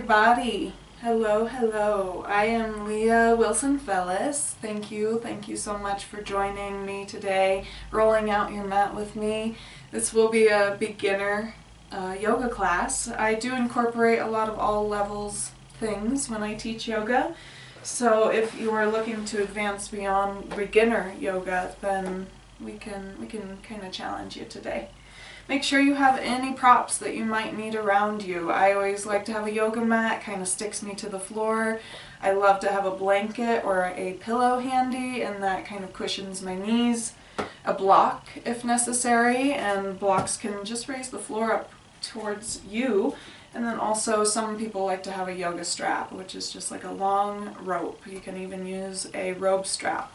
everybody. Hello, hello. I am Leah Wilson-Felis. Thank you so much for joining me today, rolling out your mat with me. This will be a beginner yoga class. I do incorporate a lot of all levels things when I teach yoga. So if you are looking to advance beyond beginner yoga, then we can kind of challenge you today. Make sure you have any props that you might need around you. I always like to have a yoga mat, kind of sticks me to the floor. I love to have a blanket or a pillow handy, and that kind of cushions my knees. A block if necessary, and blocks can just raise the floor up towards you. And then also some people like to have a yoga strap, which is just like a long rope. You can even use a robe strap.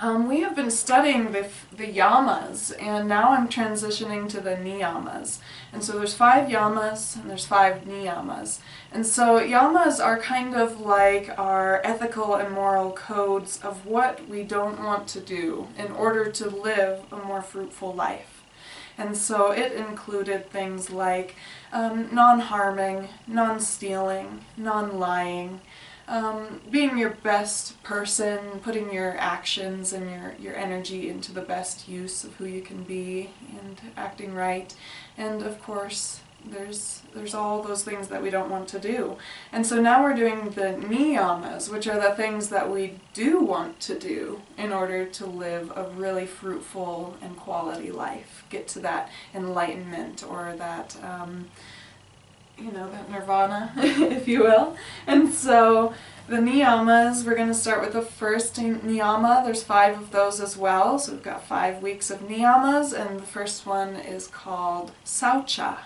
We have been studying the yamas, and now I'm transitioning to the niyamas. And so there's 5 yamas and there's 5 niyamas. And so yamas are kind of like our ethical and moral codes of what we don't want to do in order to live a more fruitful life. And so it included things like non-harming, non-stealing, non-lying, being your best person, putting your actions and your energy into the best use of who you can be, and acting right. And of course, there's all those things that we don't want to do. And so now we're doing the niyamas, which are the things that we do want to do in order to live a really fruitful and quality life. Get to that enlightenment, or that that nirvana, if you will. And so the niyamas, we're going to start with the first niyama. There's 5 of those as well, so we've got 5 weeks of niyamas, and the first one is called Saucha.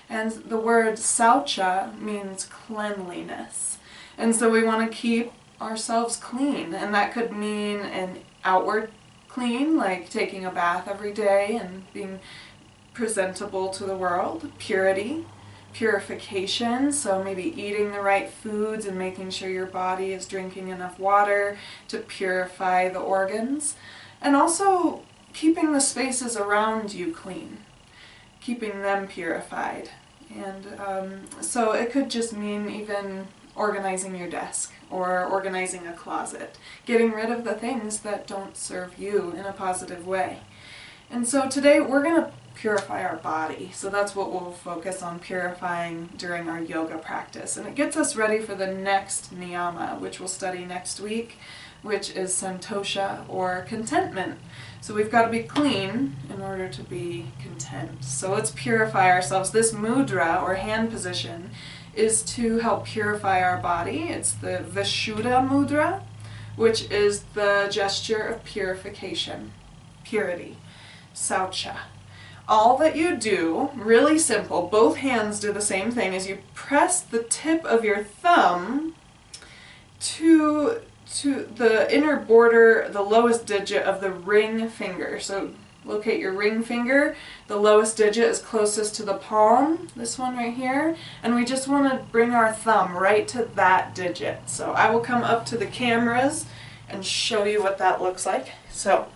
And the word Saucha means cleanliness. And so we want to keep ourselves clean, and that could mean an outward clean, like taking a bath every day and being presentable to the world. Purity. Purification, so maybe eating the right foods and making sure your body is drinking enough water to purify the organs, and also keeping the spaces around you clean, keeping them purified. And so it could just mean even organizing your desk or organizing a closet, getting rid of the things that don't serve you in a positive way. And so today we're going to purify our body. So that's what we'll focus on purifying during our yoga practice. And it gets us ready for the next niyama, which we'll study next week, which is santosha, or contentment. So we've got to be clean in order to be content. So let's purify ourselves. This mudra, or hand position, is to help purify our body. It's the Vishuddha Mudra, which is the gesture of purification, purity, Saucha. All that you do, really simple, both hands do the same thing, is you press the tip of your thumb to the inner border, the lowest digit of the ring finger. So locate your ring finger, the lowest digit is closest to the palm, this one right here, and we just want to bring our thumb right to that digit. So I will come up to the cameras and show you what that looks like. So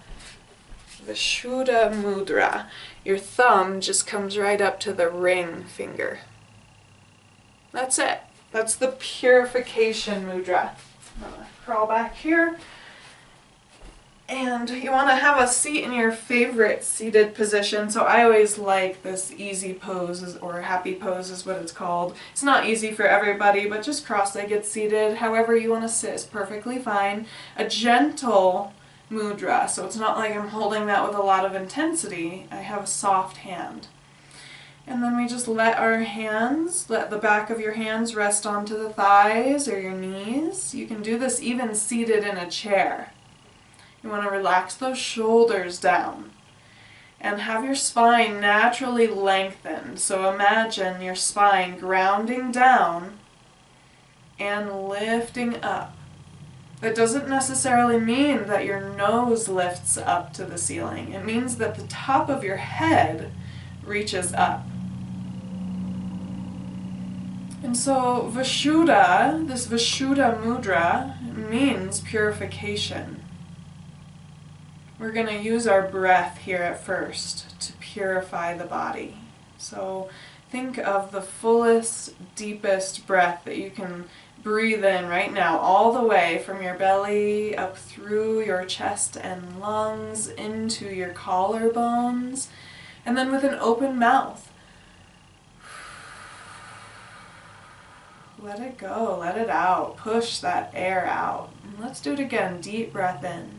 Vishuddha Mudra. Your thumb just comes right up to the ring finger. That's it. That's the purification mudra. I'm gonna crawl back here. And you want to have a seat in your favorite seated position. So I always like this easy pose, or happy pose is what it's called. It's not easy for everybody, but just cross-legged seated. However you want to sit is perfectly fine. A gentle mudra, so it's not like I'm holding that with a lot of intensity. I have a soft hand. And then we just let the back of your hands rest onto the thighs or your knees. You can do this even seated in a chair. You want to relax those shoulders down and have your spine naturally lengthened. So imagine your spine grounding down and lifting up. That doesn't necessarily mean that your nose lifts up to the ceiling. It means that the top of your head reaches up. And so Vishuddha, this Vishuddha Mudra, means purification. We're going to use our breath here at first to purify the body. So think of the fullest, deepest breath that you can breathe in right now, all the way from your belly up through your chest and lungs into your collarbones, and then with an open mouth, let it go, let it out, push that air out. And let's do it again, deep breath in.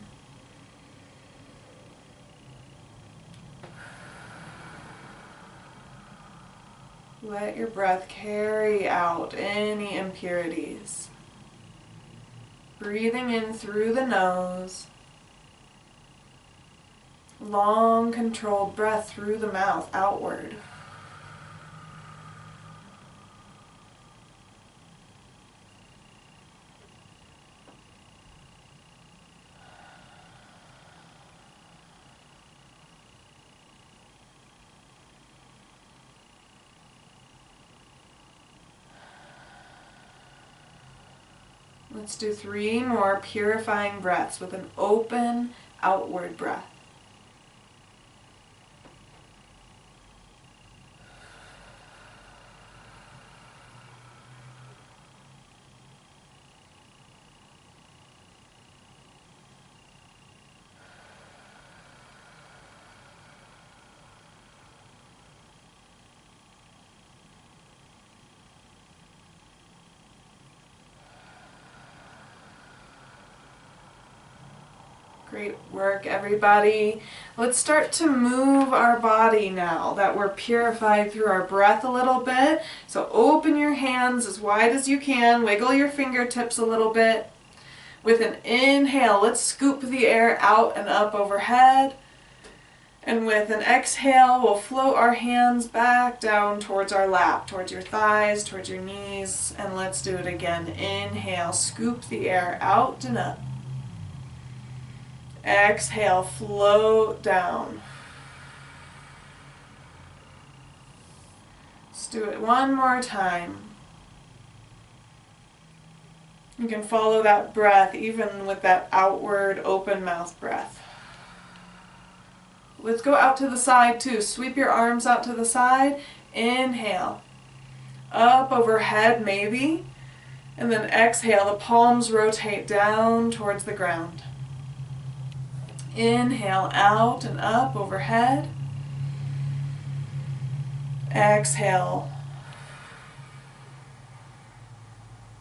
Let your breath carry out any impurities. Breathing in through the nose. Long, controlled breath through the mouth, outward. Let's do 3 more purifying breaths with an open, outward breath. Great work, everybody. Let's start to move our body now that we're purified through our breath a little bit. So open your hands as wide as you can. Wiggle your fingertips a little bit. With an inhale, let's scoop the air out and up overhead. And with an exhale, we'll float our hands back down towards our lap, towards your thighs, towards your knees. And let's do it again. Inhale, scoop the air out and up. Exhale, float down. Let's do it one more time. You can follow that breath even with that outward open mouth breath. Let's go out to the side too. Sweep your arms out to the side. Inhale. Up overhead maybe. And then exhale, the palms rotate down towards the ground. Inhale, out and up overhead. Exhale.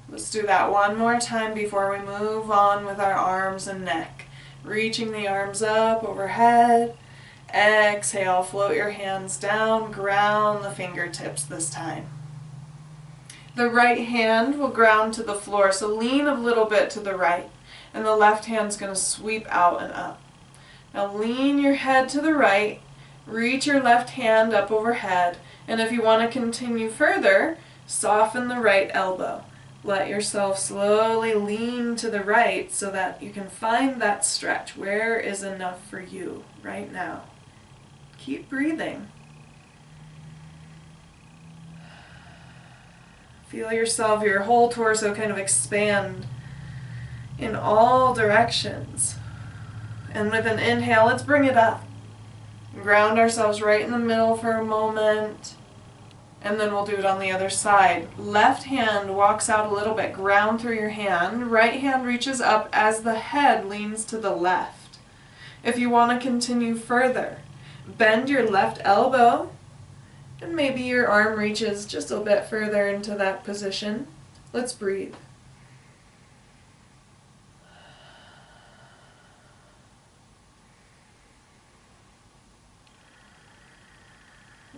Let's do that one more time before we move on with our arms and neck. Reaching the arms up overhead. Exhale, float your hands down, ground the fingertips this time. The right hand will ground to the floor, so lean a little bit to the right, and the left hand's going to sweep out and up. Now lean your head to the right, reach your left hand up overhead, and if you want to continue further, soften the right elbow. Let yourself slowly lean to the right so that you can find that stretch. Where is enough for you right now? Keep breathing. Feel yourself, your whole torso kind of expand in all directions. And with an inhale, let's bring it up. Ground ourselves right in the middle for a moment. And then we'll do it on the other side. Left hand walks out a little bit. Ground through your hand. Right hand reaches up as the head leans to the left. If you want to continue further, bend your left elbow. And maybe your arm reaches just a bit further into that position. Let's breathe.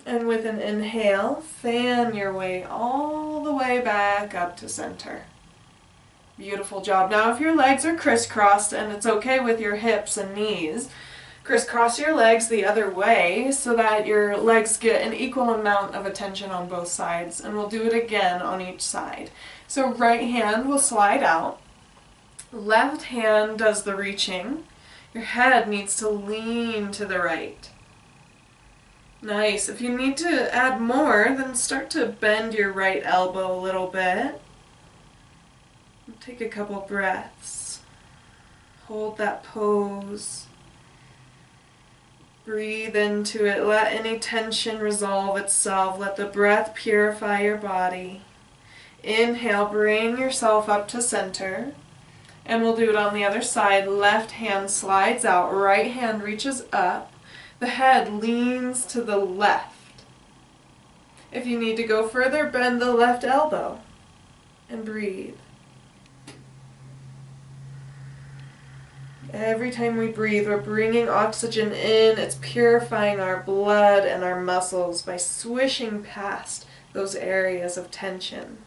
And with an inhale, fan your way all the way back up to center. Beautiful job. Now if your legs are crisscrossed, and it's okay with your hips and knees, crisscross your legs the other way so that your legs get an equal amount of attention on both sides. And we'll do it again on each side. So right hand will slide out. Left hand does the reaching. Your head needs to lean to the right. Nice. If you need to add more, then start to bend your right elbow a little bit. Take a couple breaths. Hold that pose. Breathe into it. Let any tension resolve itself. Let the breath purify your body. Inhale, bring yourself up to center. And we'll do it on the other side. Left hand slides out, right hand reaches up. The head leans to the left. If you need to go further, bend the left elbow and breathe. Every time we breathe, we're bringing oxygen in. It's purifying our blood and our muscles by swishing past those areas of tension.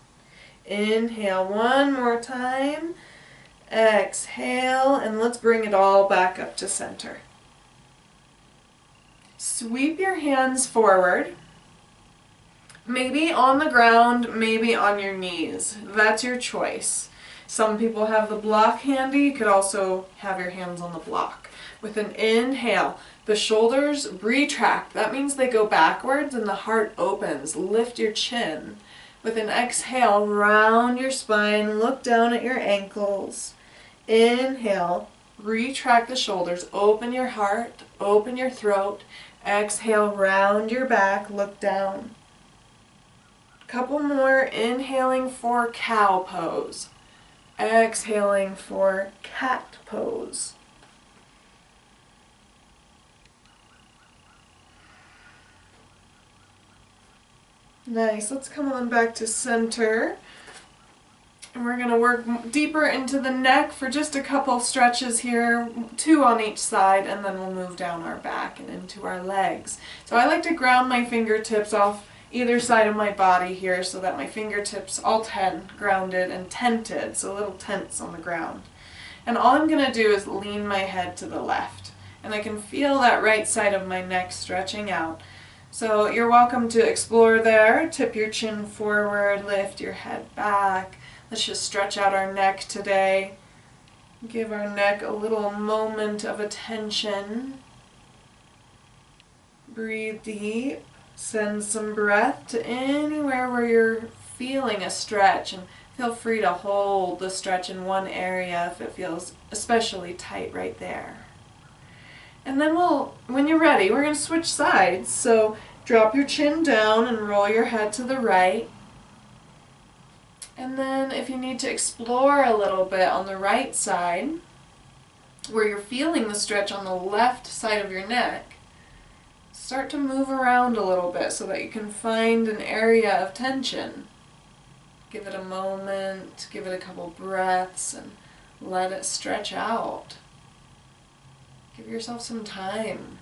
Inhale one more time. Exhale, and let's bring it all back up to center. Sweep your hands forward. Maybe on the ground, maybe on your knees. That's your choice. Some people have the block handy. You could also have your hands on the block. With an inhale, the shoulders retract. That means they go backwards and the heart opens. Lift your chin. With an exhale, round your spine, look down at your ankles. Inhale, retract the shoulders, open your heart, open your throat. Exhale, round your back, look down. Couple more, inhaling for cow pose. Exhaling for cat pose. Nice, let's come on back to center. And we're going to work deeper into the neck for just a couple stretches here, 2 on each side, and then we'll move down our back and into our legs. So I like to ground my fingertips off either side of my body here so that my fingertips, all 10, grounded and tented, so little tents on the ground. And all I'm going to do is lean my head to the left. And I can feel that right side of my neck stretching out. So you're welcome to explore there. Tip your chin forward, lift your head back. Let's just stretch out our neck today. Give our neck a little moment of attention. Breathe deep. Send some breath to anywhere where you're feeling a stretch, and feel free to hold the stretch in one area if it feels especially tight right there. And then when you're ready, we're going to switch sides. So drop your chin down and roll your head to the right. And then if you need to explore a little bit on the right side, where you're feeling the stretch on the left side of your neck, start to move around a little bit so that you can find an area of tension. Give it a moment, give it a couple breaths, and let it stretch out. Give yourself some time.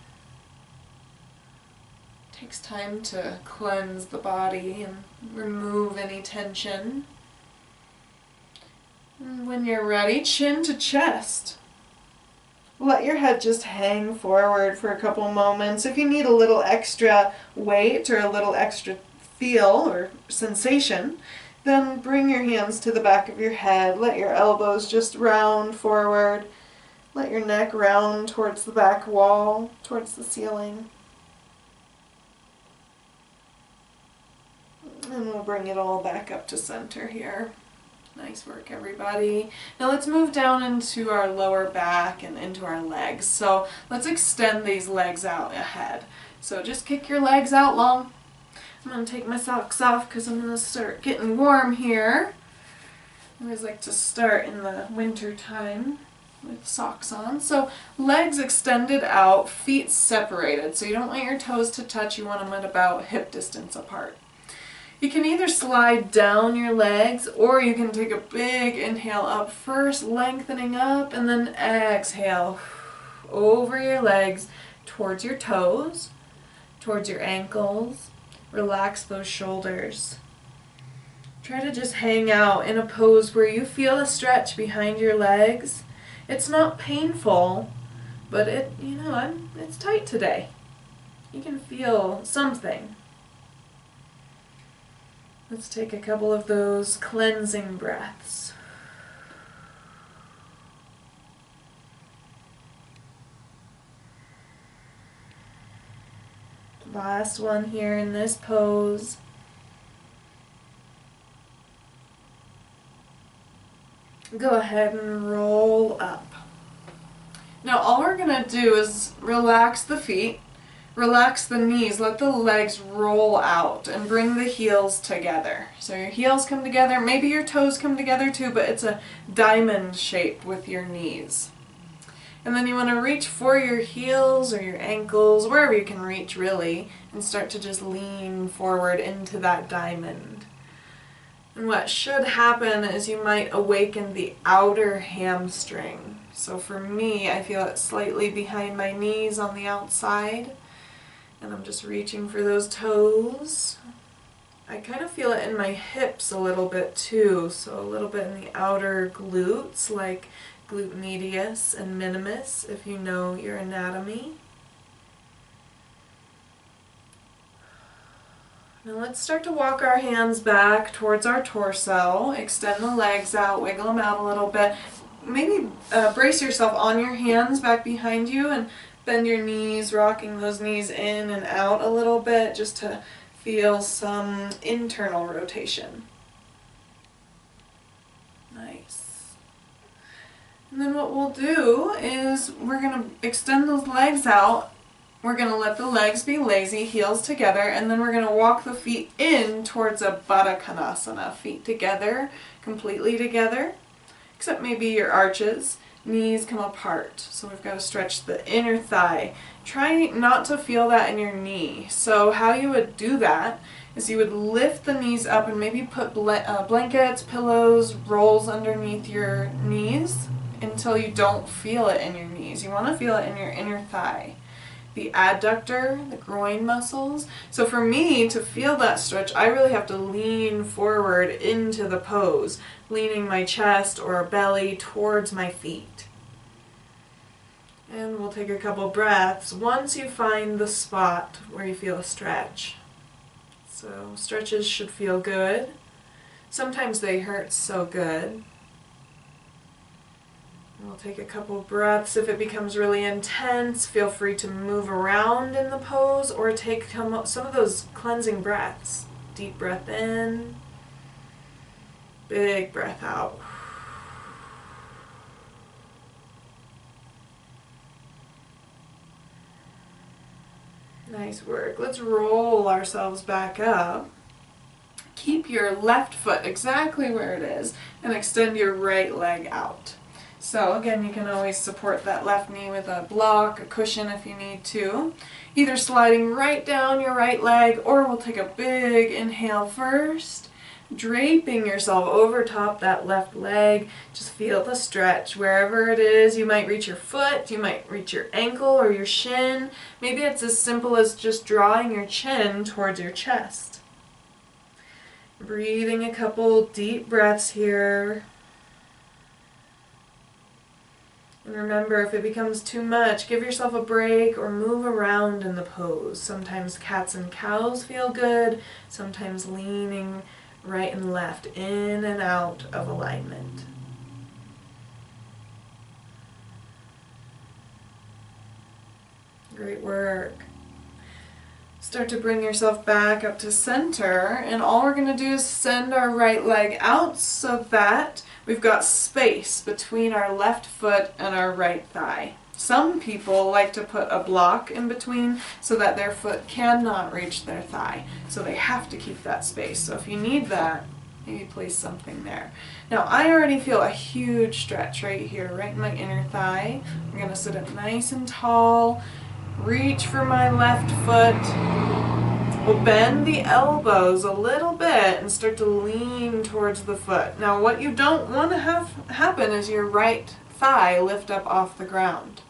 It takes time to cleanse the body and remove any tension. And when you're ready, chin to chest. Let your head just hang forward for a couple moments. If you need a little extra weight or a little extra feel or sensation, then bring your hands to the back of your head. Let your elbows just round forward. Let your neck round towards the back wall, towards the ceiling. And we'll bring it all back up to center here. Nice work, everybody. Now let's move down into our lower back and into our legs. So let's extend these legs out ahead. So just kick your legs out long. I'm going to take my socks off because I'm going to start getting warm here. I always like to start in the winter time with socks on. So legs extended out, feet separated. So you don't want your toes to touch. You want them at about hip distance apart. You can either slide down your legs, or you can take a big inhale up first, lengthening up, and then exhale over your legs towards your toes, towards your ankles. Relax those shoulders. Try to just hang out in a pose where you feel a stretch behind your legs. It's not painful, but it's tight today. You can feel something. Let's take a couple of those cleansing breaths. Last one here in this pose. Go ahead and roll up. Now all we're going to do is relax the feet Relax the knees, let the legs roll out and bring the heels together. So your heels come together, maybe your toes come together too, but it's a diamond shape with your knees. And then you want to reach for your heels or your ankles, wherever you can reach really, and start to just lean forward into that diamond. And what should happen is you might awaken the outer hamstring. So for me, I feel it slightly behind my knees on the outside. And I'm just reaching for those toes. I kind of feel it in my hips a little bit too, so a little bit in the outer glutes, like glute medius and minimus, if you know your anatomy. Now let's start to walk our hands back towards our torso, extend the legs out, wiggle them out a little bit. Maybe brace yourself on your hands back behind you and bend your knees, rocking those knees in and out a little bit just to feel some internal rotation. Nice. And then what we'll do is we're going to extend those legs out. We're going to let the legs be lazy, heels together, and then we're going to walk the feet in towards a Baddha Konasana. Feet together, completely together, except maybe your arches. Knees come apart, so we've got to stretch the inner thigh. Try not to feel that in your knee. So how you would do that is you would lift the knees up and maybe put blankets, pillows, rolls underneath your knees until you don't feel it in your knees. You want to feel it in your inner thigh. The adductor, the groin muscles. So for me to feel that stretch, I really have to lean forward into the pose, leaning my chest or belly towards my feet. And we'll take a couple breaths once you find the spot where you feel a stretch. So stretches should feel good. Sometimes they hurt so good. We'll take a couple breaths. If it becomes really intense, feel free to move around in the pose or take some of those cleansing breaths. Deep breath in, big breath out. Nice work. Let's roll ourselves back up. Keep your left foot exactly where it is and extend your right leg out. So again, you can always support that left knee with a block, a cushion if you need to. Either sliding right down your right leg, or we'll take a big inhale first, draping yourself over top that left leg. Just feel the stretch wherever it is. You might reach your foot, you might reach your ankle or your shin. Maybe it's as simple as just drawing your chin towards your chest. Breathing a couple deep breaths here. And remember, if it becomes too much, give yourself a break or move around in the pose. Sometimes cats and cows feel good, sometimes leaning right and left, in and out of alignment. Great work. Start to bring yourself back up to center, and all we're going to do is send our right leg out so that we've got space between our left foot and our right thigh. Some people like to put a block in between so that their foot cannot reach their thigh, so they have to keep that space. So if you need that, maybe place something there. Now I already feel a huge stretch right here, right in my inner thigh. I'm going to sit up nice and tall. Reach for my left foot. We'll bend the elbows a little bit and start to lean towards the foot. Now what you don't want to have happen is your right thigh lift up off the ground.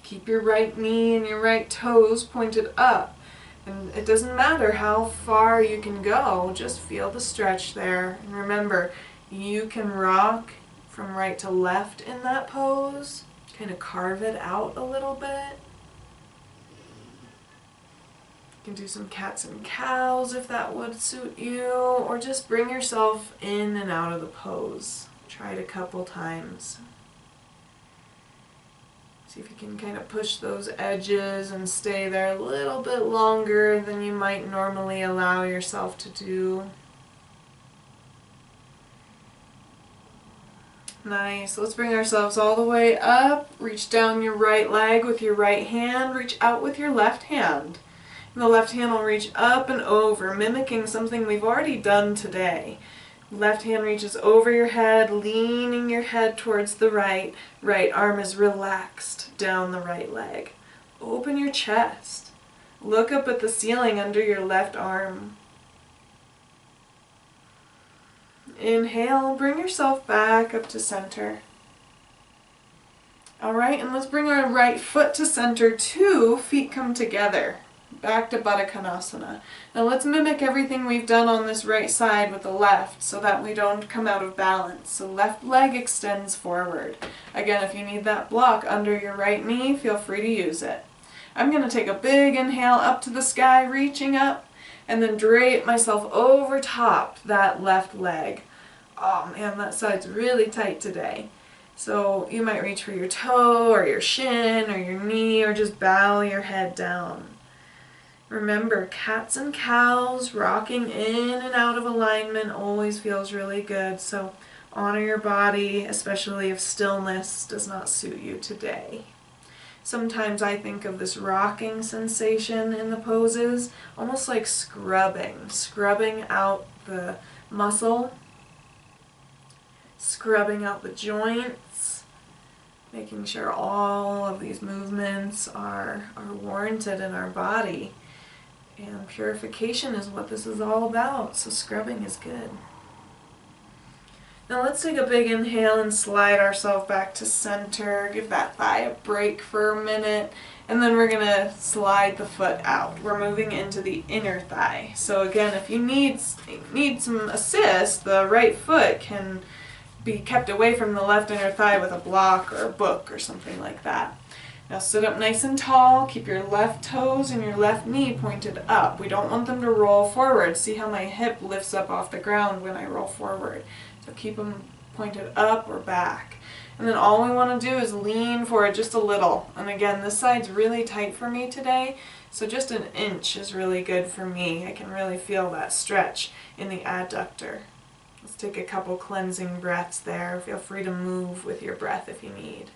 Keep your right knee and your right toes pointed up. And it doesn't matter how far you can go, just feel the stretch there. And remember, you can rock from right to left in that pose. Kind of carve it out a little bit. You can do some cats and cows if that would suit you, or just bring yourself in and out of the pose. Try it a couple times. See if you can kind of push those edges and stay there a little bit longer than you might normally allow yourself to do. Nice. Let's bring ourselves all the way up. Reach down your right leg with your right hand. Reach out with your left hand. And the left hand will reach up and over, mimicking something we've already done today. Left hand reaches over your head, leaning your head towards the right. Right arm is relaxed down the right leg. Open your chest. Look up at the ceiling under your left arm. Inhale, bring yourself back up to center. Alright, and let's bring our right foot to center too. Feet come together. Back to Baddha Konasana. Now let's mimic everything we've done on this right side with the left so that we don't come out of balance. So left leg extends forward. Again, if you need that block under your right knee, feel free to use it. I'm going to take a big inhale up to the sky, reaching up, and then drape myself over top that left leg. Oh man, that side's really tight today. So you might reach for your toe or your shin or your knee or just bow your head down. Remember, cats and cows rocking in and out of alignment always feels really good. So honor your body, especially if stillness does not suit you today. Sometimes I think of this rocking sensation in the poses almost like scrubbing out the muscle, scrubbing out the joints, making sure all of these movements are warranted in our body. And purification is what this is all about, so scrubbing is good. Now let's take a big inhale and slide ourselves back to center. Give that thigh a break for a minute. And then we're going to slide the foot out. We're moving into the inner thigh. So again, if you need some assist, the right foot can be kept away from the left inner thigh with a block or a book or something like that. Now sit up nice and tall. Keep your left toes and your left knee pointed up. We don't want them to roll forward. See how my hip lifts up off the ground when I roll forward. So keep them pointed up or back. And then all we want to do is lean forward just a little. And again, this side's really tight for me today, so just an inch is really good for me. I can really feel that stretch in the adductor. Let's take a couple cleansing breaths there. Feel free to move with your breath if you need.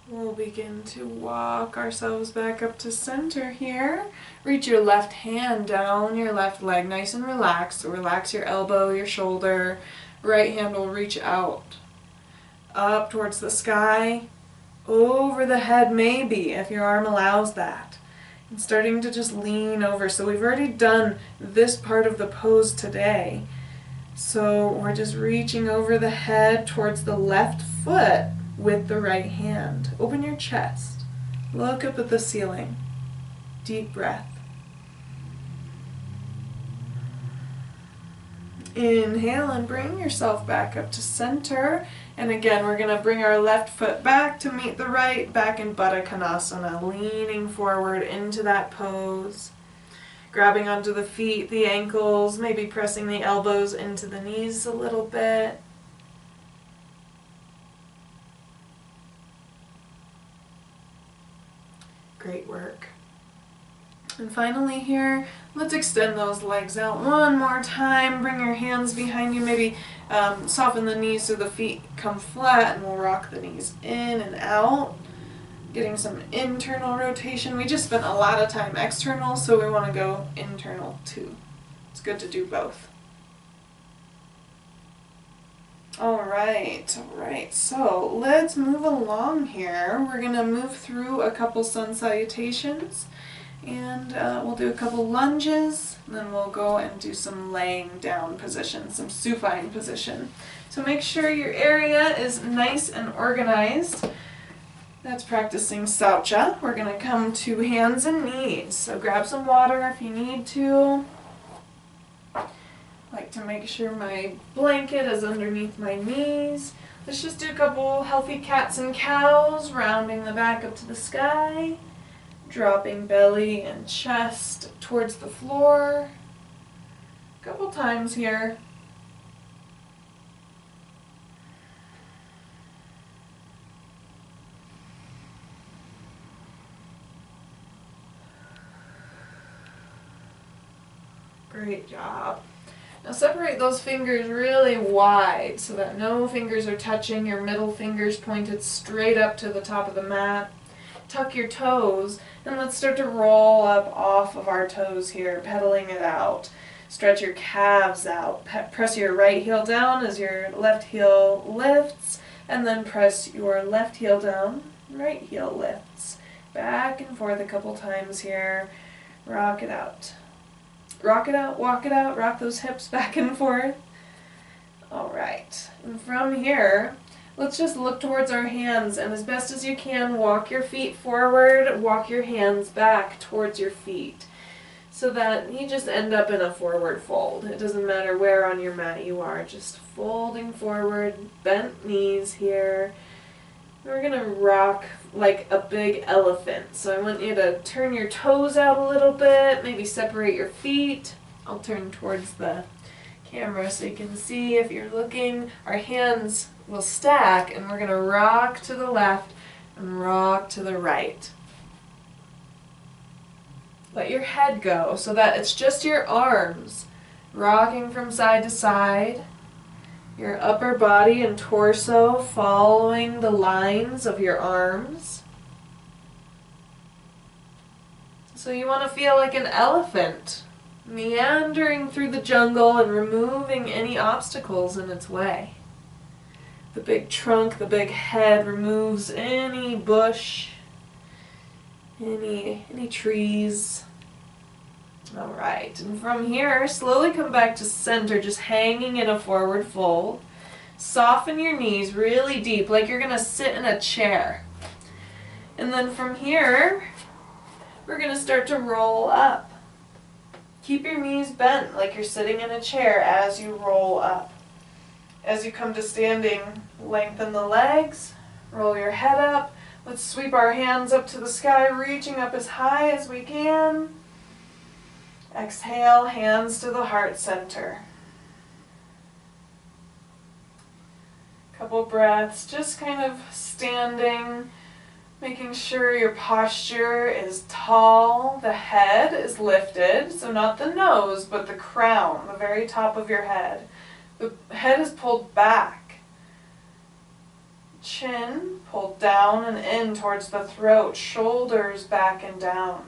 We'll begin to walk ourselves back up to center here. Reach your left hand down your left leg, nice and relaxed. So relax your elbow, your shoulder. Right hand will reach out, up towards the sky, over the head maybe, if your arm allows that. And starting to just lean over. So we've already done this part of the pose today. So we're just reaching over the head towards the left foot with the right hand. Open your chest. Look up at the ceiling. Deep breath. Inhale and bring yourself back up to center. And again, we're going to bring our left foot back to meet the right, back in Baddha Konasana, leaning forward into that pose. Grabbing onto the feet, the ankles, maybe pressing the elbows into the knees a little bit. Great work. And finally here, let's extend those legs out one more time. Bring your hands behind you. Maybe soften the knees so the feet come flat, and we'll rock the knees in and out. Getting some internal rotation. We just spent a lot of time external, so we want to go internal too. It's good to do both. Alright, so let's move along here. We're going to move through a couple sun salutations, and we'll do a couple lunges, and then we'll go and do some laying down position, some supine position. So make sure your area is nice and organized. That's practicing Saucha. We're going to come to hands and knees, so grab some water if you need to. I like to make sure my blanket is underneath my knees. Let's just do a couple healthy cats and cows, rounding the back up to the sky, dropping belly and chest towards the floor. Couple times here. Great job. Now separate those fingers really wide so that no fingers are touching. Your middle fingers pointed straight up to the top of the mat. Tuck your toes, and let's start to roll up off of our toes here, pedaling it out. Stretch your calves out. Press your right heel down as your left heel lifts, and then press your left heel down, right heel lifts. Back and forth a couple times here. Rock it out. Rock it out, walk it out, rock those hips back and forth. All right, and from here, let's just look towards our hands, and as best as you can, walk your feet forward, walk your hands back towards your feet, so that you just end up in a forward fold. It doesn't matter where on your mat you are, just folding forward, bent knees here. We're gonna rock like a big elephant. So I want you to turn your toes out a little bit, maybe separate your feet. I'll turn towards the camera so you can see if you're looking. Our hands will stack, and we're gonna rock to the left and rock to the right. Let your head go so that it's just your arms rocking from side to side. Your upper body and torso following the lines of your arms. So you want to feel like an elephant, meandering through the jungle and removing any obstacles in its way. The big trunk, the big head removes any bush, any trees. All right, and from here, slowly come back to center, just hanging in a forward fold. Soften your knees really deep, like you're gonna sit in a chair. And then from here, we're gonna start to roll up. Keep your knees bent like you're sitting in a chair as you roll up. As you come to standing, lengthen the legs, roll your head up. Let's sweep our hands up to the sky, reaching up as high as we can. Exhale, hands to the heart center. Couple breaths, just kind of standing, making sure your posture is tall, the head is lifted, so not the nose, but the crown, the very top of your head. The head is pulled back. Chin pulled down and in towards the throat, shoulders back and down.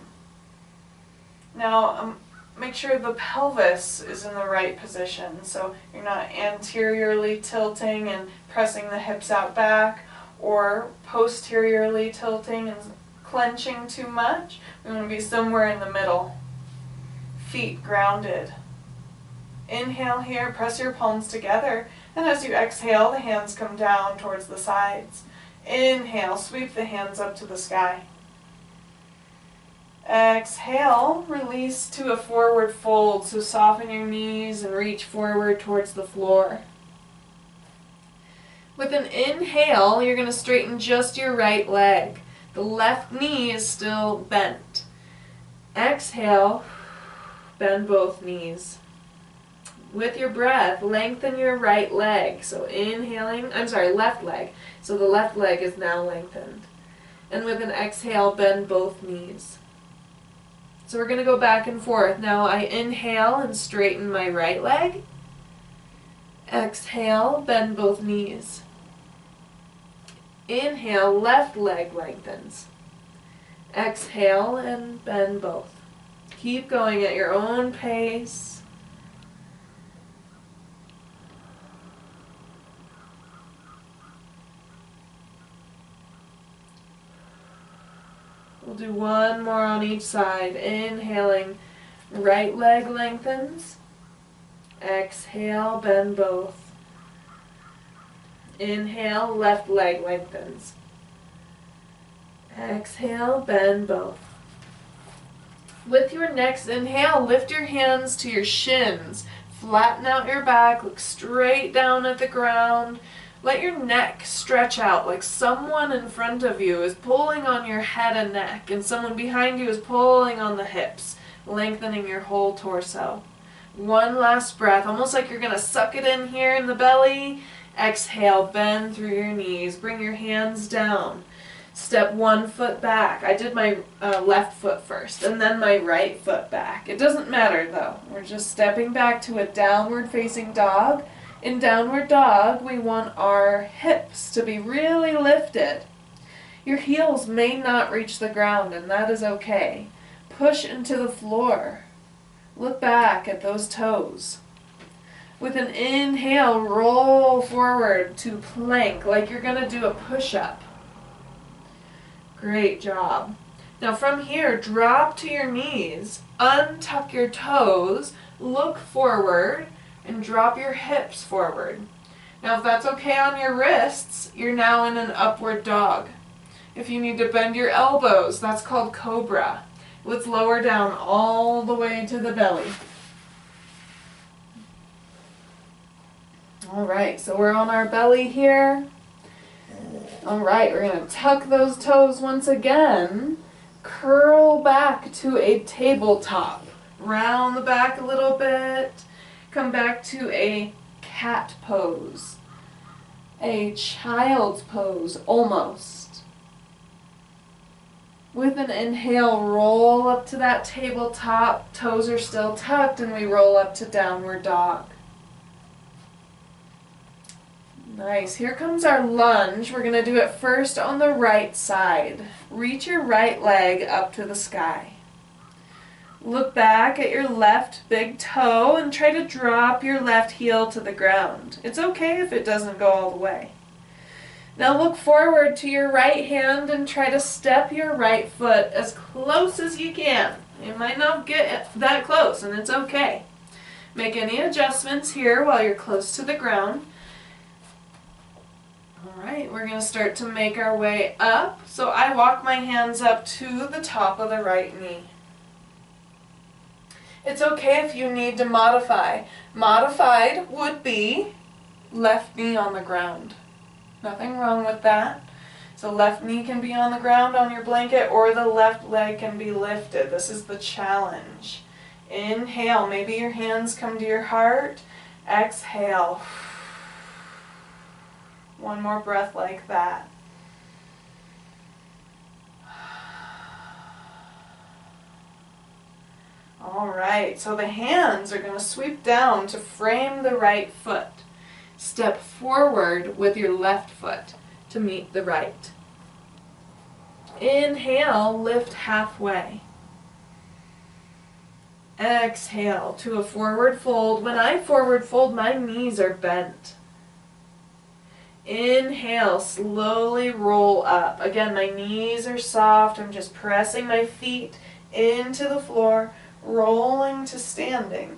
Now, make sure the pelvis is in the right position, so you're not anteriorly tilting and pressing the hips out back, or posteriorly tilting and clenching too much. We want to be somewhere in the middle. Feet grounded. Inhale here, press your palms together, and as you exhale, the hands come down towards the sides. Inhale, sweep the hands up to the sky. Exhale, release to a forward fold, so soften your knees and reach forward towards the floor. With an inhale, you're going to straighten just your right leg. The left knee is still bent. Exhale, bend both knees. With your breath, lengthen your right leg. So inhaling, left leg. So the left leg is now lengthened. And with an exhale, bend both knees. So we're going to go back and forth. Now I inhale and straighten my right leg. Exhale, bend both knees. Inhale, left leg lengthens. Exhale and bend both. Keep going at your own pace. We'll do one more on each side. Inhaling, right leg lengthens. Exhale, bend both. Inhale, left leg lengthens. Exhale, bend both. With your next inhale, lift your hands to your shins. Flatten out your back, look straight down at the ground. Let your neck stretch out like someone in front of you is pulling on your head and neck, and someone behind you is pulling on the hips, lengthening your whole torso. One last breath, almost like you're going to suck it in here in the belly. Exhale, bend through your knees. Bring your hands down. Step one foot back. I did my left foot first and then my right foot back. It doesn't matter though. We're just stepping back to a downward facing dog. In downward dog, we want our hips to be really lifted. Your heels may not reach the ground, and that is okay. Push into the floor. Look back at those toes. With an inhale, roll forward to plank like you're going to do a push-up. Great job. Now from here, drop to your knees, untuck your toes, look forward, and drop your hips forward. Now if that's okay on your wrists, you're now in an upward dog. If you need to bend your elbows, that's called cobra. Let's lower down all the way to the belly. All right, so we're on our belly here. All right, we're going to tuck those toes once again. Curl back to a tabletop. Round the back a little bit. Come back to a cat pose. A child's pose, almost. With an inhale, roll up to that tabletop. Toes are still tucked, and we roll up to downward dog. Nice. Here comes our lunge. We're going to do it first on the right side. Reach your right leg up to the sky. Look back at your left big toe and try to drop your left heel to the ground. It's okay if it doesn't go all the way. Now look forward to your right hand and try to step your right foot as close as you can. You might not get that close, and it's okay. Make any adjustments here while you're close to the ground. All right, we're going to start to make our way up. So I walk my hands up to the top of the right knee. It's okay if you need to modify. Modified would be left knee on the ground. Nothing wrong with that. So left knee can be on the ground on your blanket, or the left leg can be lifted. This is the challenge. Inhale, maybe your hands come to your heart. Exhale. One more breath like that. All right, so the hands are going to sweep down to frame the right foot. Step forward with your left foot to meet the right. Inhale, lift halfway. Exhale to a forward fold. When I forward fold, my knees are bent. Inhale, slowly roll up. Again, my knees are soft. I'm just pressing my feet into the floor, rolling to standing.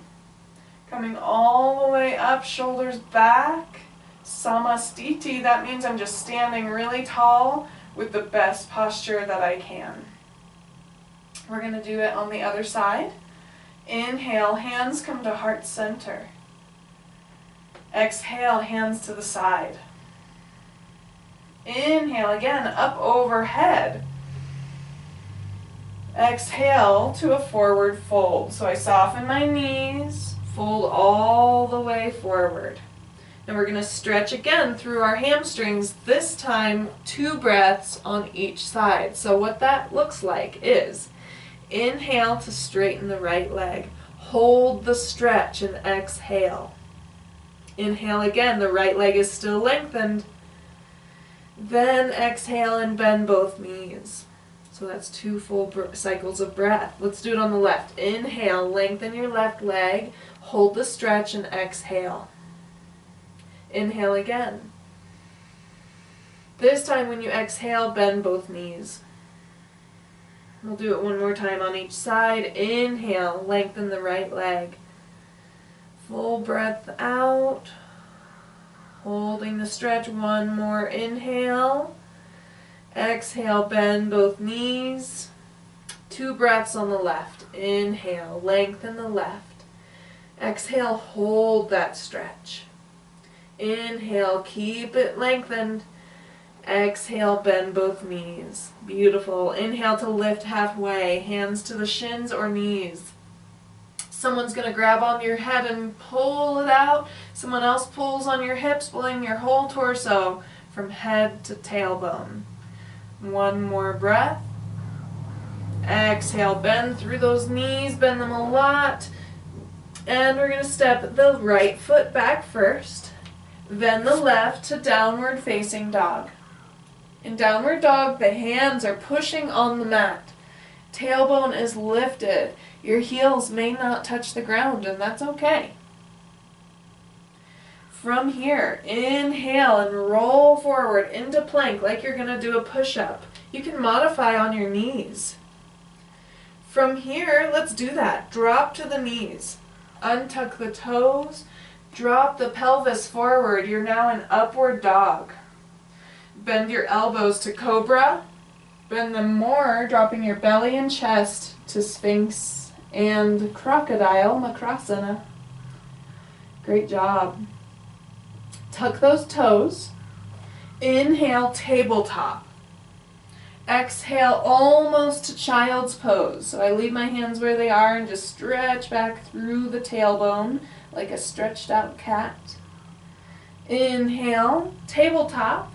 Coming all the way up, shoulders back. Samastiti, that means I'm just standing really tall with the best posture that I can. We're going to do it on the other side. Inhale, hands come to heart center. Exhale, hands to the side. Inhale again, up overhead. Exhale to a forward fold. So I soften my knees, fold all the way forward. And we're going to stretch again through our hamstrings, this time 2 breaths on each side. So what that looks like is inhale to straighten the right leg. Hold the stretch and exhale. Inhale again, the right leg is still lengthened. Then exhale and bend both knees. So that's 2 full cycles of breath. Let's do it on the left. Inhale, lengthen your left leg, hold the stretch and exhale. Inhale again. This time when you exhale, bend both knees. We'll do it one more time on each side. Inhale, lengthen the right leg. Full breath out. Holding the stretch, one more inhale. Exhale, bend both knees. 2 breaths on the left. Inhale, lengthen the left. Exhale, hold that stretch. Inhale, keep it lengthened. Exhale, bend both knees. Beautiful. Inhale to lift halfway, hands to the shins or knees. Someone's going to grab onto your head and pull it out. Someone else pulls on your hips, pulling your whole torso from head to tailbone. One more breath. Exhale, bend through those knees, bend them a lot. And we're going to step the right foot back first, then the left to downward facing dog. In downward dog, the hands are pushing on the mat. Tailbone is lifted. Your heels may not touch the ground, and that's okay. From here, inhale and roll forward into plank like you're going to do a push-up. You can modify on your knees. From here, let's do that. Drop to the knees. Untuck the toes. Drop the pelvis forward. You're now in upward dog. Bend your elbows to cobra. Bend them more, dropping your belly and chest to sphinx and crocodile, makrasana. Great job. Tuck those toes. Inhale, tabletop. Exhale, almost to child's pose. So I leave my hands where they are and just stretch back through the tailbone like a stretched out cat. Inhale, tabletop.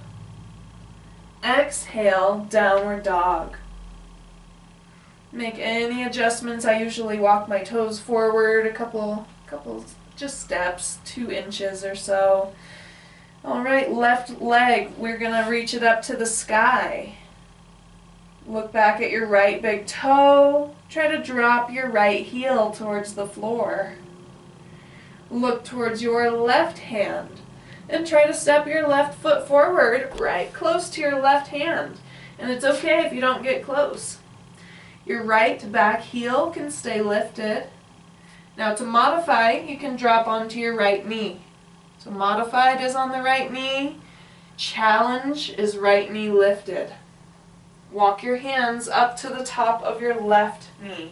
Exhale, downward dog. Make any adjustments. I usually walk my toes forward a couple just steps, 2 inches or so. All right, left leg, we're gonna reach it up to the sky. Look back at your right big toe. Try to drop your right heel towards the floor. Look towards your left hand and try to step your left foot forward right close to your left hand. And it's okay if you don't get close. Your right back heel can stay lifted. Now to modify, you can drop onto your right knee. So modified is on the right knee. Challenge is right knee lifted. Walk your hands up to the top of your left knee.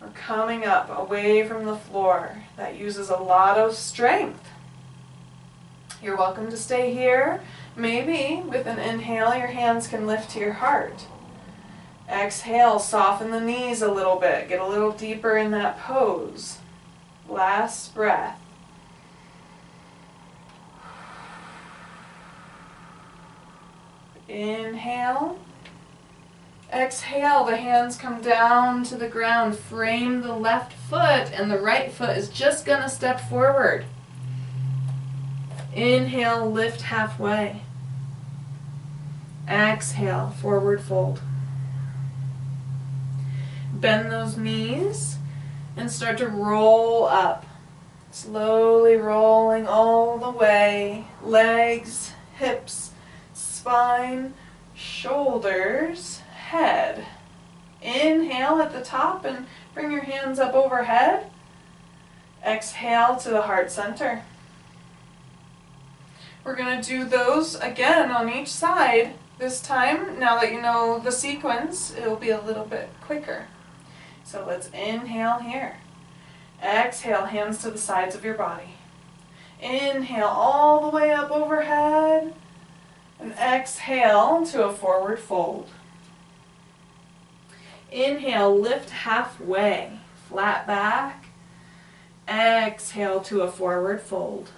We're coming up away from the floor. That uses a lot of strength. You're welcome to stay here. Maybe with an inhale, your hands can lift to your heart. Exhale, soften the knees a little bit. Get a little deeper in that pose. Last breath. Inhale. Exhale, the hands come down to the ground. Frame the left foot, and the right foot is just going to step forward. Inhale, lift halfway. Exhale, forward fold. Bend those knees and start to roll up. Slowly rolling all the way. Legs, hips, spine, shoulders, head. Inhale at the top and bring your hands up overhead. Exhale to the heart center. We're going to do those again on each side. This time, now that you know the sequence, it'll be a little bit quicker. So let's inhale here. Exhale, hands to the sides of your body. Inhale all the way up overhead. And exhale to a forward fold. Inhale, lift halfway, flat back. Exhale to a forward fold.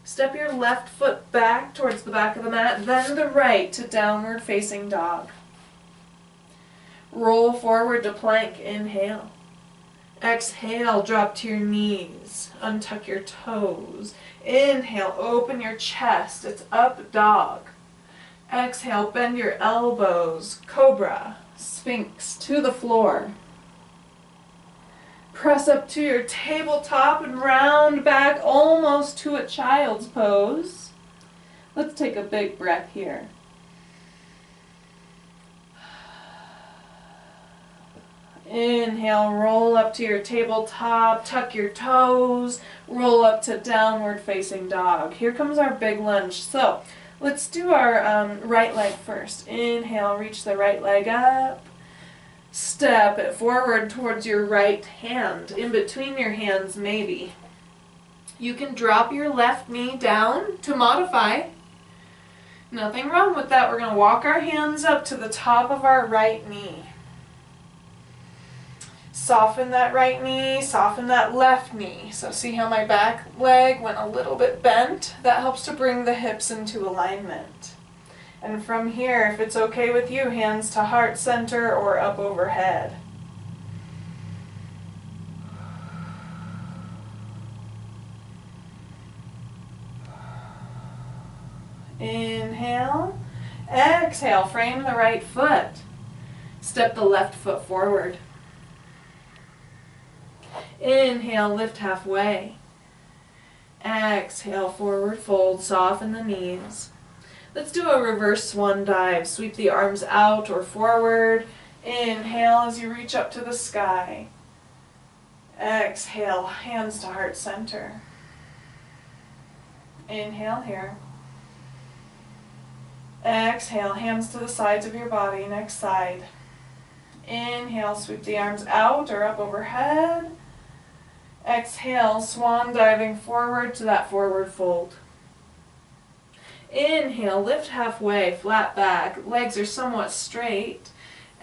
Step your left foot back towards the back of the mat, then the right to downward facing dog. Roll forward to plank, inhale. Exhale, drop to your knees, untuck your toes. Inhale, open your chest, it's up dog. Exhale, bend your elbows, cobra, sphinx to the floor. Press up to your tabletop and round back almost to a child's pose. Let's take a big breath here. Inhale, roll up to your tabletop, tuck your toes, roll up to downward facing dog. Here comes our big lunge. So let's do our right leg first. Inhale, reach the right leg up. Step it forward towards your right hand, in between your hands maybe. You can drop your left knee down to modify. Nothing wrong with that. We're going to walk our hands up to the top of our right knee. soften that right knee, soften that left knee. So see how my back leg went a little bit bent? That helps to bring the hips into alignment. And from here, if it's okay with you, hands to heart center or up overhead. Inhale. Exhale, frame the right foot. Step the left foot forward. Inhale, lift halfway. Exhale, forward fold, soften the knees. Let's do a reverse swan dive. Sweep the arms out or forward. Inhale as you reach up to the sky. Exhale, hands to heart center. Inhale here. Exhale, hands to the sides of your body, next side. Inhale, sweep the arms out or up overhead. Exhale, swan diving forward to that forward fold. Inhale, lift halfway, flat back, legs are somewhat straight.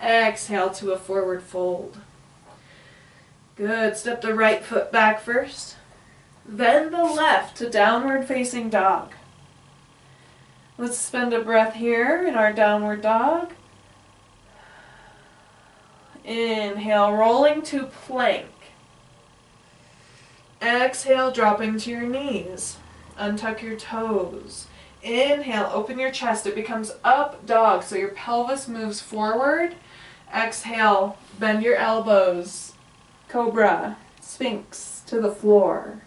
Exhale to a forward fold. Good, step the right foot back first. Then the left to downward facing dog. Let's spend a breath here in our downward dog. Inhale, rolling to plank. Exhale, dropping to your knees. Untuck your toes. Inhale, open your chest. It becomes up dog, so your pelvis moves forward. Exhale, bend your elbows. Cobra, Sphinx to the floor.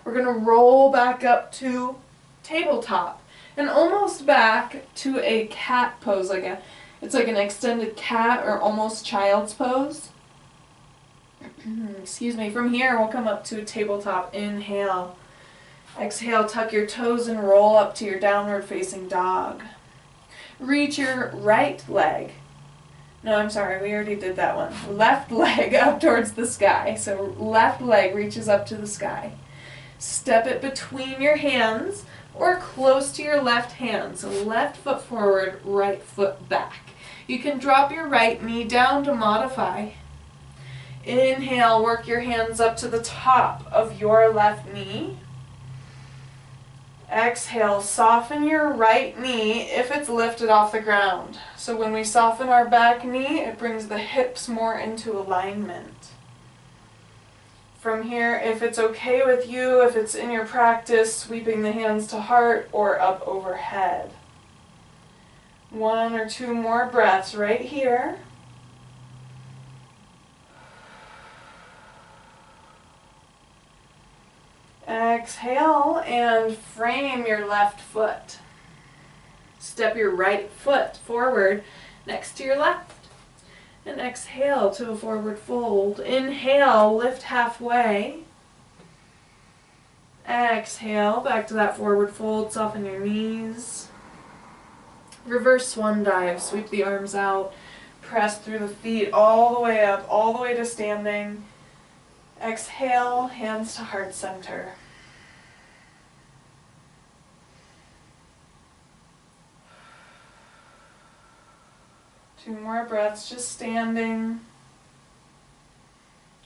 We're going to roll back up to tabletop. And almost back to a cat pose, it's like an extended cat or almost child's pose. Excuse me. From here, we'll come up to a tabletop. Inhale. Exhale, tuck your toes and roll up to your downward facing dog. Reach your right leg. No, I'm sorry, we already did that one. Left leg up towards the sky. So left leg reaches up to the sky. Step it between your hands or close to your left hand. So left foot forward, right foot back. You can drop your right knee down to modify. Inhale, work your hands up to the top of your left knee. Exhale, soften your right knee if it's lifted off the ground. So when we soften our back knee, it brings the hips more into alignment. From here, if it's okay with you, if it's in your practice, sweeping the hands to heart or up overhead. 1 or 2 more breaths right here. Exhale and frame your left foot. Step your right foot forward next to your left. And exhale to a forward fold. Inhale, lift halfway. Exhale, back to that forward fold, soften your knees. Reverse swan dive, sweep the arms out. Press through the feet all the way up, all the way to standing. Exhale, hands to heart center. Two more breaths, just standing.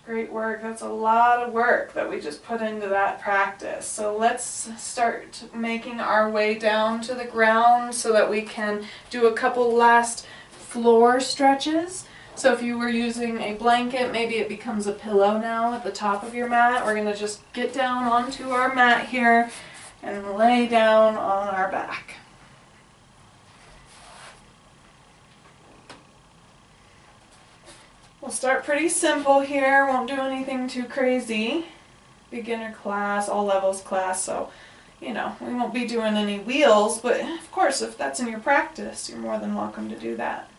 Great work. That's a lot of work that we just put into that practice. So let's start making our way down to the ground so that we can do a couple last floor stretches. So if you were using a blanket, maybe it becomes a pillow now at the top of your mat. We're going to just get down onto our mat here and lay down on our back. We'll start pretty simple here, won't do anything too crazy. Beginner class, all levels class, so, we won't be doing any wheels, but of course, if that's in your practice, you're more than welcome to do that.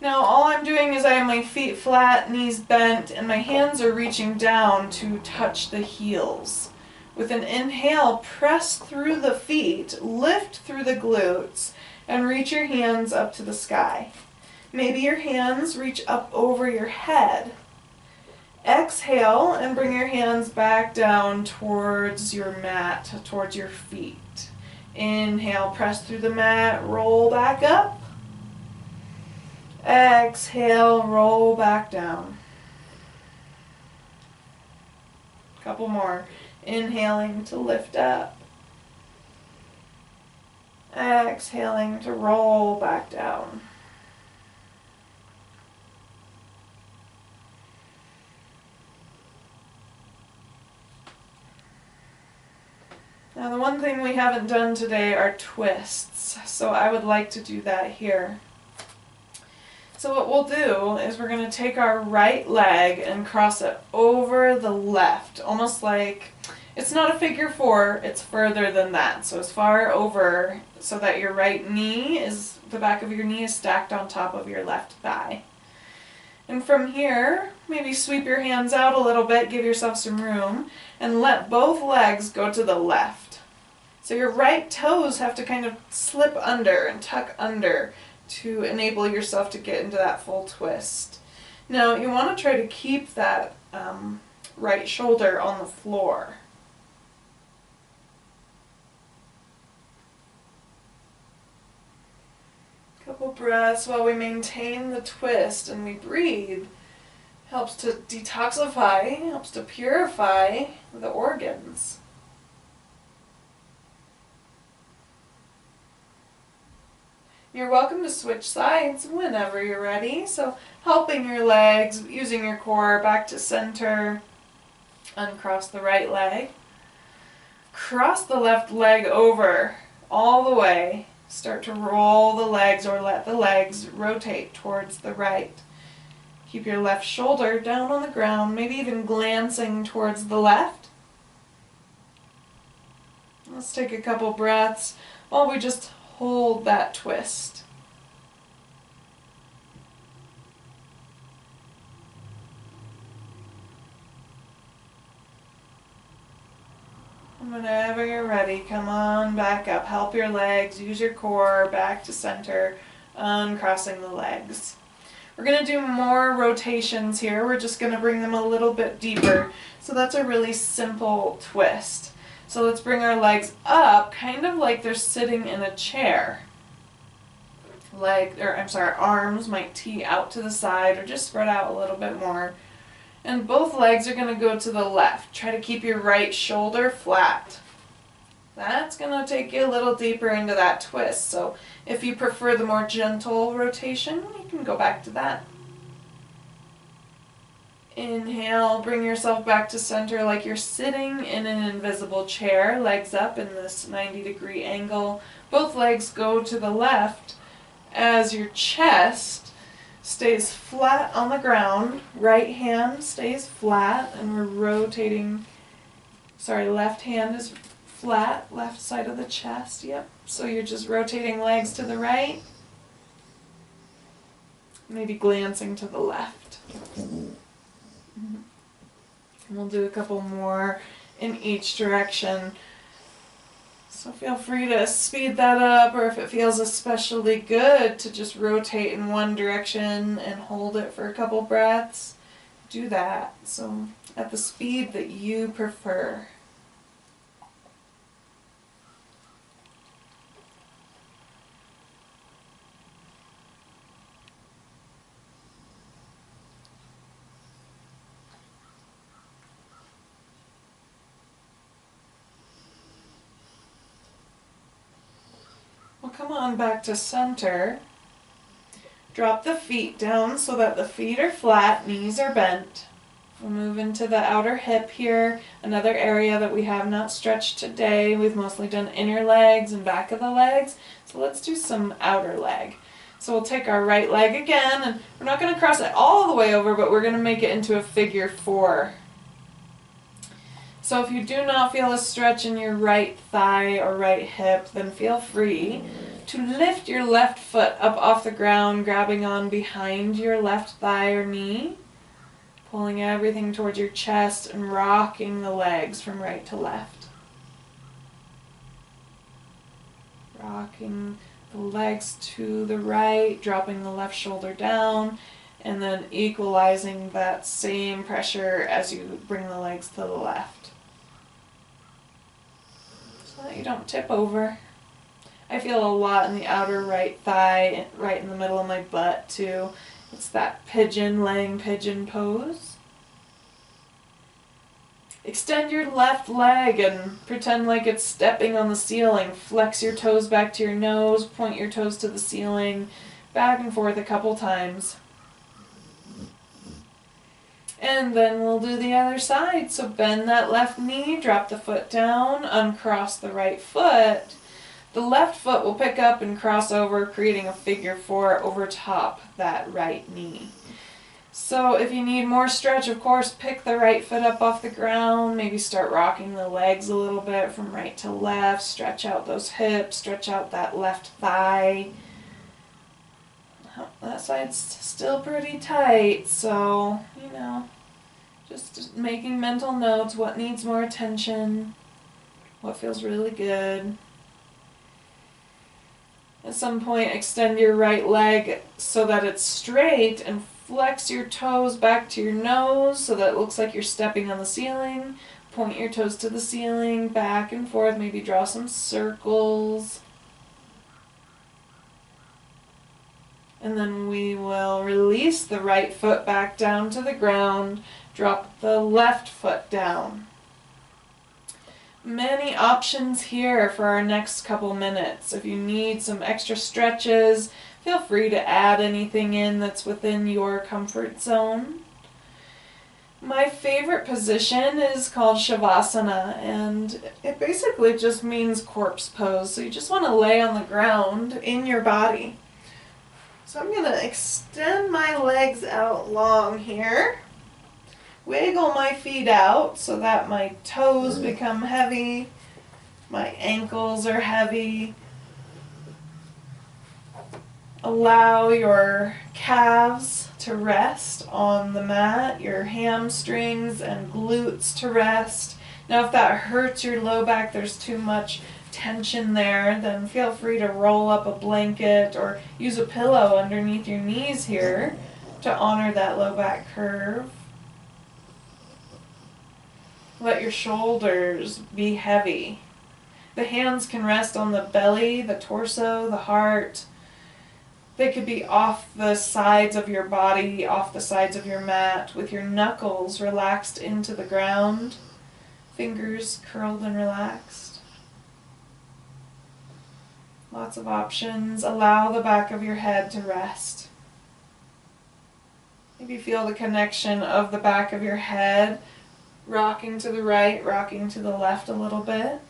Now, all I'm doing is I have my feet flat, knees bent, and my hands are reaching down to touch the heels. With an inhale, press through the feet, lift through the glutes, and reach your hands up to the sky. Maybe your hands reach up over your head. Exhale and bring your hands back down towards your mat, towards your feet. Inhale, press through the mat, roll back up. Exhale, roll back down. Couple more. Inhaling to lift up. Exhaling to roll back down. Now the one thing we haven't done today are twists, so I would like to do that here. So what we'll do is we're going to take our right leg and cross it over the left, almost like, it's not a figure four, it's further than that. So as far over so that your right knee is, the back of your knee is stacked on top of your left thigh. And from here, maybe sweep your hands out a little bit, give yourself some room, and let both legs go to the left. So your right toes have to kind of slip under and tuck under to enable yourself to get into that full twist. Now you want to try to keep that right shoulder on the floor. Couple breaths while we maintain the twist and we breathe. Helps to detoxify, helps to purify the organs. You're welcome to switch sides whenever you're ready. So helping your legs, using your core back to center. Uncross the right leg. Cross the left leg over all the way. Start to roll the legs or let the legs rotate towards the right. Keep your left shoulder down on the ground, maybe even glancing towards the left. Let's take a couple breaths while we just hold that twist. And whenever you're ready, come on back up. Help your legs, use your core back to center, uncrossing the legs. We're going to do more rotations here. We're just going to bring them a little bit deeper. So that's a really simple twist. So let's bring our legs up, kind of like they're sitting in a chair. Arms might tee out to the side or just spread out a little bit more. And both legs are going to go to the left. Try to keep your right shoulder flat. That's going to take you a little deeper into that twist. So if you prefer the more gentle rotation, you can go back to that. Inhale, bring yourself back to center like you're sitting in an invisible chair, legs up in this 90-degree angle. Both legs go to the left as your chest stays flat on the ground. Right hand stays flat and we're rotating, left hand is flat, left side of the chest, yep. So you're just rotating legs to the right, maybe glancing to the left. And we'll do a couple more in each direction. So feel free to speed that up, or if it feels especially good to just rotate in one direction and hold it for a couple breaths, do that. So at the speed that you prefer. Come on back to center. Drop the feet down so that the feet are flat, knees are bent. We'll move into the outer hip here, another area that we have not stretched today. We've mostly done inner legs and back of the legs, so let's do some outer leg. So we'll take our right leg again, and we're not going to cross it all the way over, but we're going to make it into a figure four. So if you do not feel a stretch in your right thigh or right hip, then feel free to lift your left foot up off the ground, grabbing on behind your left thigh or knee, pulling everything towards your chest and rocking the legs from right to left. Rocking the legs to the right, dropping the left shoulder down, and then equalizing that same pressure as you bring the legs to the left. So that you don't tip over. I feel a lot in the outer right thigh, right in the middle of my butt too. It's that pigeon, laying pigeon pose. Extend your left leg and pretend like it's stepping on the ceiling. Flex your toes back to your nose, point your toes to the ceiling, back and forth a couple times. And then we'll do the other side. So bend that left knee, drop the foot down, uncross the right foot. The left foot will pick up and cross over, creating a figure 4 over top that right knee. So if you need more stretch, of course, pick the right foot up off the ground. Maybe start rocking the legs a little bit from right to left. Stretch out those hips, stretch out that left thigh. That side's still pretty tight, so, just making mental notes. What needs more attention? What feels really good? At some point, extend your right leg so that it's straight and flex your toes back to your nose so that it looks like you're stepping on the ceiling. Point your toes to the ceiling, back and forth, maybe draw some circles. And then we will release the right foot back down to the ground, drop the left foot down. Many options here for our next couple minutes. If you need some extra stretches, feel free to add anything in that's within your comfort zone. My favorite position is called Shavasana, and it basically just means corpse pose. So you just want to lay on the ground in your body. So I'm going to extend my legs out long here. Wiggle my feet out so that my toes become heavy, my ankles are heavy. Allow your calves to rest on the mat, your hamstrings and glutes to rest. Now if that hurts your low back, there's too much tension there, then feel free to roll up a blanket or use a pillow underneath your knees here to honor that low back curve. Let your shoulders be heavy. The hands can rest on the belly, the torso, the heart. They could be off the sides of your body, off the sides of your mat, with your knuckles relaxed into the ground, fingers curled and relaxed. Lots of options. Allow the back of your head to rest. Maybe feel the connection of the back of your head rocking to the right, rocking to the left a little bit.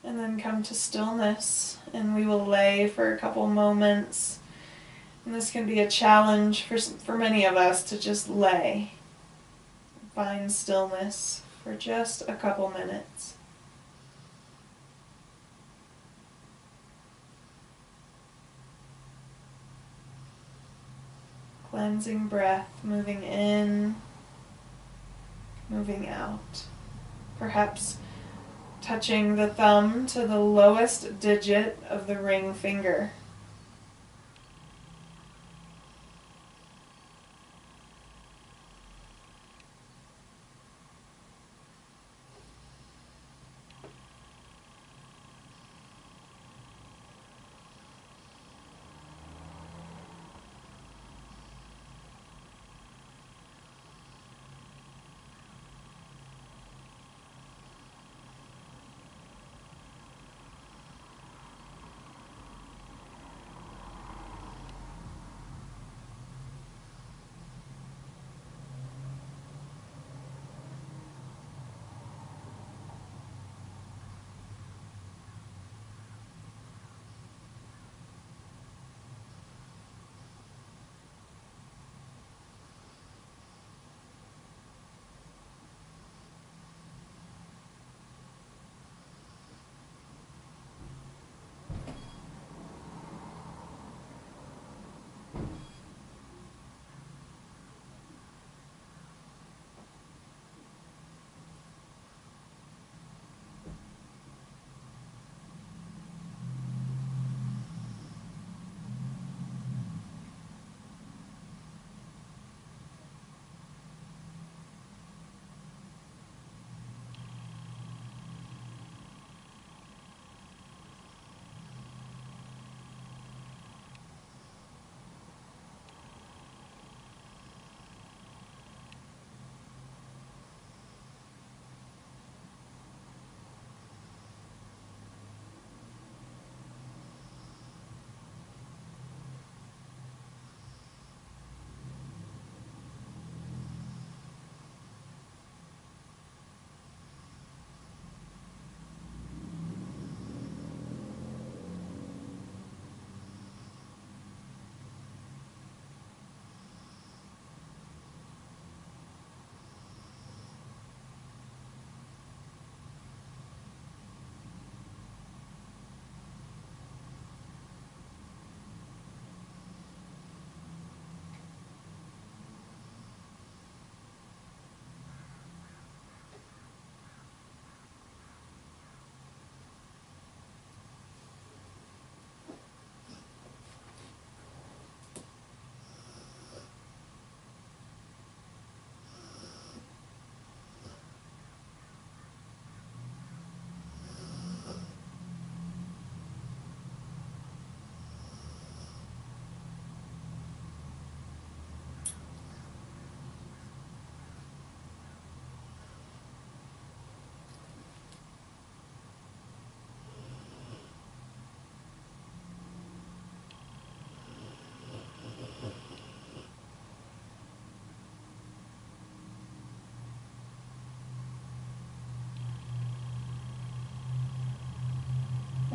And then come to stillness, and we will lay for a couple moments. And this can be a challenge for many of us to just lay. Find stillness for just a couple minutes. Cleansing breath, moving in, moving out. Perhaps touching the thumb to the lowest digit of the ring finger.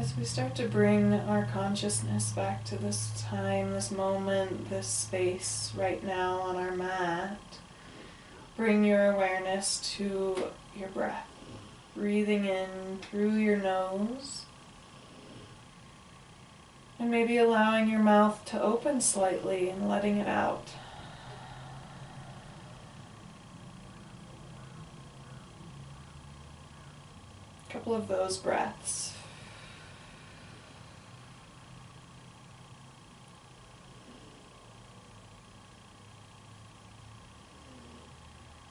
As we start to bring our consciousness back to this time, this moment, this space right now on our mat, bring your awareness to your breath. Breathing in through your nose, and maybe allowing your mouth to open slightly and letting it out. A couple of those breaths.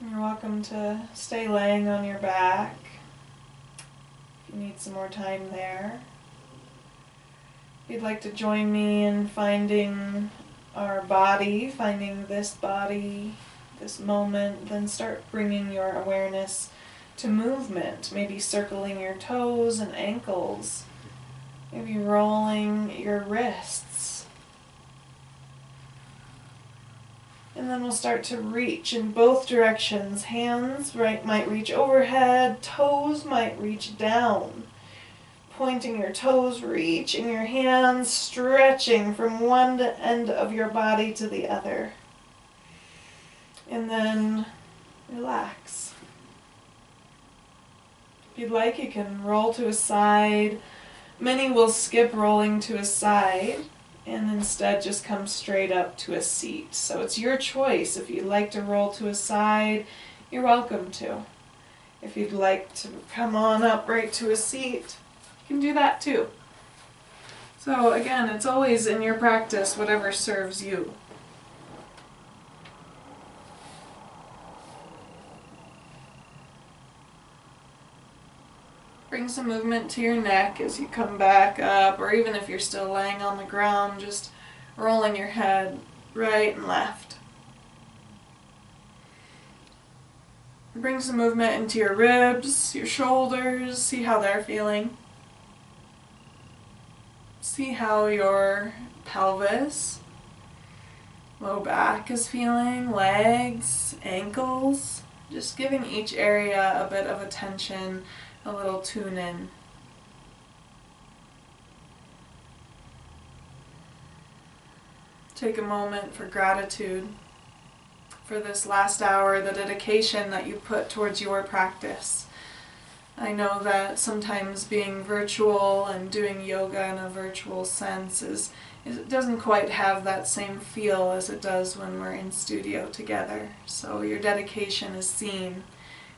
You're welcome to stay laying on your back if you need some more time there. If you'd like to join me in finding our body, finding this body, this moment, then start bringing your awareness to movement, maybe circling your toes and ankles, maybe rolling your wrists. And then we'll start to reach in both directions. Hands might reach overhead, toes might reach down. Pointing your toes, reaching your hands, stretching from one end of your body to the other. And then relax. If you'd like, you can roll to a side. Many will skip rolling to a side and instead just come straight up to a seat. So it's your choice. If you'd like to roll to a side, you're welcome to. If you'd like to come on up right to a seat, you can do that too. So again, it's always in your practice, whatever serves you. Bring some movement to your neck as you come back up, or even if you're still laying on the ground, just rolling your head right and left. Bring some movement into your ribs, your shoulders, see how they're feeling. See how your pelvis, low back is feeling, legs, ankles, just giving each area a bit of attention, a little tune in. Take a moment for gratitude for this last hour, the dedication that you put towards your practice. I know that sometimes being virtual and doing yoga in a virtual sense it doesn't quite have that same feel as it does when we're in studio together. So your dedication is seen.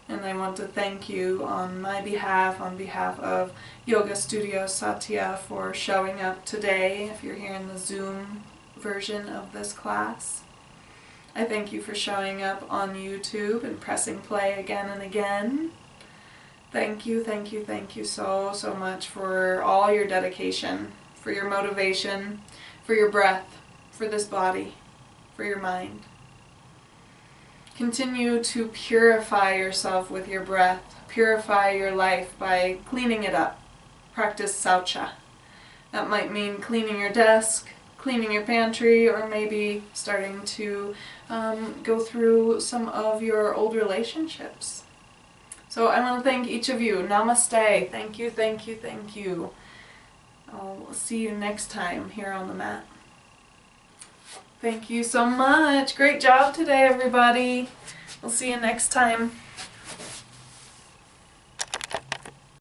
And I want to thank you on my behalf, on behalf of Yoga Studio Satya, for showing up today, if you're here in the Zoom version of this class. I thank you for showing up on YouTube and pressing play again and again. Thank you, thank you, thank you so, so much for all your dedication, for your motivation, for your breath, for this body, for your mind. Continue to purify yourself with your breath. Purify your life by cleaning it up. Practice Saucha. That might mean cleaning your desk, cleaning your pantry, or maybe starting to go through some of your old relationships. So I want to thank each of you. Namaste. Thank you, thank you, thank you. I'll see you next time here on the mat. Thank you so much. Great job today, everybody. We'll see you next time.